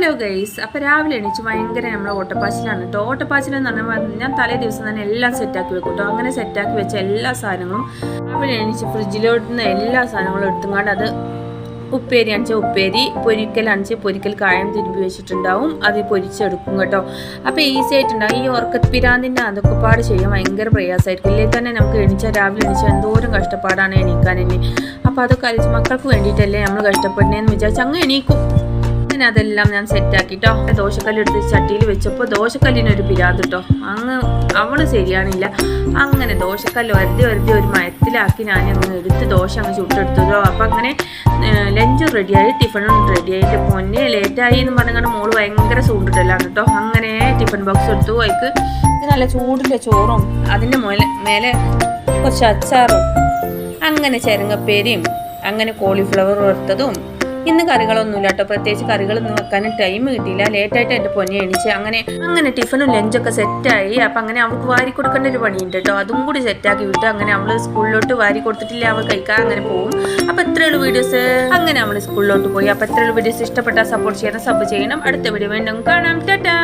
Hello guys, അപ്പോൾ രാവിലെ എണീച്ച് ഭയങ്കര നമ്മൾ ഓട്ടപ്പാച്ചിലാണ് കേട്ടോ. ഓട്ടപ്പാച്ചിലെന്ന് പറഞ്ഞാൽ ഞാൻ തലേ ദിവസം തന്നെ എല്ലാം സെറ്റാക്കി വെക്കും കേട്ടോ. അങ്ങനെ സെറ്റാക്കി വെച്ച എല്ലാ സാധനങ്ങളും രാവിലെ എണീച്ച് ഫ്രിഡ്ജിലോട്ടുന്ന എല്ലാ സാധനങ്ങളും എടുത്തുകൊണ്ട് അത് ഉപ്പേരി അണിച്ച ഉപ്പേരി, പൊരിക്കലണിച്ച് പൊരിക്കൽ കായം തിരുമ്പി വെച്ചിട്ടുണ്ടാവും, അത് പൊരിച്ചെടുക്കും കേട്ടോ. അപ്പോൾ ഈസി ആയിട്ടുണ്ടാവും. ഈ ഉറക്കപ്പിരാന്തിൻ്റെ അതൊക്കെ പാട് ചെയ്യാൻ ഭയങ്കര പ്രയാസമായിരിക്കും. ഇല്ലേ തന്നെ നമുക്ക് രാവിലെ എണീച്ചാൽ എന്തോരം കഷ്ടപ്പാടാണ് എണീക്കാൻ തന്നെ. അപ്പോൾ അതൊക്കെ അലിച്ച് മക്കൾക്ക് വേണ്ടിയിട്ടല്ലേ നമ്മൾ കഷ്ടപ്പെടുന്നതെന്ന് വിചാരിച്ച് അങ്ങ് എണീക്കും. അങ്ങനെ അതെല്ലാം ഞാൻ സെറ്റാക്കിട്ടോ. ദോശക്കല്ലെടുത്ത് ചട്ടിയിൽ വെച്ചപ്പോൾ ദോശക്കല്ലിനൊരു പിരാന്ത് കേട്ടോ. അവള് ശരിയാണില്ല. അങ്ങനെ ദോശക്കല്ല് വരുതി ഒരു മയത്തിലാക്കി ഞാൻ അങ്ങ് എടുത്ത് ദോശ അങ്ങ് ചുട്ടെടുത്തതോ. അപ്പം അങ്ങനെ ലഞ്ചും റെഡിയായി, ടിഫിനും റെഡിയായി. എൻ്റെ പൊന്നെ ലേറ്റായി എന്ന് പറഞ്ഞാൽ മോള് ഭയങ്കര ചൂണ്ടിട്ടല്ലാണ് കേട്ടോ. അങ്ങനെ ടിഫിൻ ബോക്സ് എടുത്തു. അതിക്ക് നല്ല ചൂടിൻ്റെ ചോറും അതിൻ്റെ മേലെ കുറച്ച് അച്ചാറും അങ്ങനെ ചെരങ്ങപ്പേരിയും അങ്ങനെ കോളിഫ്ലവർ വറുത്തതും. ഇന്ന് കറികളൊന്നുമില്ല കേട്ടോ. പ്രത്യേകിച്ച് കറികളൊന്നും വെക്കാനും ടൈം കിട്ടിയില്ല. ലേറ്റായിട്ട് എൻ്റെ പൊന്നെ എണീച്ച് അങ്ങനെ ടിഫിനും ലഞ്ചൊക്കെ സെറ്റായി. അപ്പം അങ്ങനെ അവൾക്ക് വാരി കൊടുക്കേണ്ട ഒരു പണിയുണ്ട് കേട്ടോ. അതും കൂടി സെറ്റാക്കി വിട്ട് അങ്ങനെ അവൾ സ്കൂളിലോട്ട് വാരി കൊടുത്തിട്ടില്ല, അവൾ കഴിക്കാൻ അങ്ങനെ പോകും. അപ്പം എത്രയുള്ള വീഡിയോസ് അങ്ങനെ അവൾ സ്കൂളിലോട്ട് പോയി. അപ്പം എത്രയുള്ള വീഡിയോസ് ഇഷ്ടപ്പെട്ടാൽ സപ്പോർട്ട് ചെയ്യണം, സബ് ചെയ്യണം. അടുത്ത വീഡിയോ വീണ്ടും കാണാം. ടാറ്റാ.